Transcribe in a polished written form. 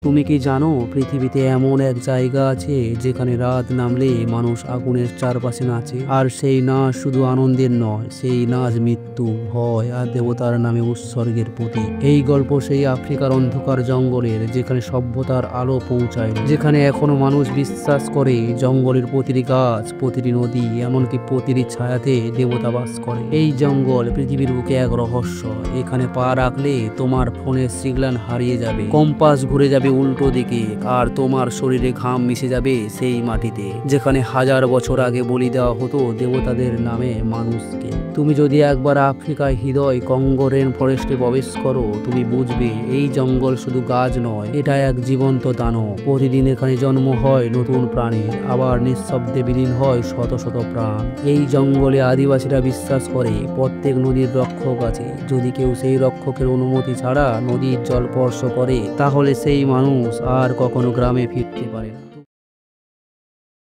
তুমি কি জানো পৃথিবীতে এমন এক জায়গা আছে যেখানে রাত নামলে মানুষ আগুনের চারপাশে নাচে? আর সেই নাচ শুধু আনন্দের নয়, সেই নাচ মৃত্যু, ভয় আর দেবতার নামে উৎসর্গের প্রতীক। এই গল্প সেই আফ্রিকার অন্ধকার জঙ্গলের, যেখানে সভ্যতার আলো পৌঁছায়নি, যেখানে এখনো মানুষ বিশ্বাস করে জঙ্গলের প্রতিটি গাছ, প্রতিটি নদী, এমনকি প্রতিটি ছায়াতে দেবতা বাস করে। এই জঙ্গল পৃথিবীর বুকে এক রহস্য। এখানে পা রাখলে তোমার ফোনের সিগন্যাল হারিয়ে যাবে, কম্পাস ঘুরে যাবে উল্টো দিকে, আর তোমার শরীরে ঘাম মিশে যাবে সেই মাটিতে যেখানে হাজার বছর আগে বলি দেওয়া হতো দেবতাদের নামে মানুষকে। তুমি যদি একবার আফ্রিকায় হৃদয় কঙ্গো রেন ফরেস্টে প্রবেশ করো, তুমি বুঝবে এই জঙ্গল শুধু গাছ নয়, এটা এক জীবন্ত দানব। প্রতিদিন এখানে জন্ম হয় নতুন প্রাণীর, আবার নিঃশব্দে বিলীন হয় শত শত প্রাণ। এই জঙ্গলে আদিবাসীরা বিশ্বাস করে প্রত্যেক নদীর রক্ষক আছে। যদি কেউ সেই রক্ষকের অনুমতি ছাড়া নদীর জল স্পর্শ করে, তাহলে সেই মানুষ আর কখনো গ্রামে ফিরতে পারে না।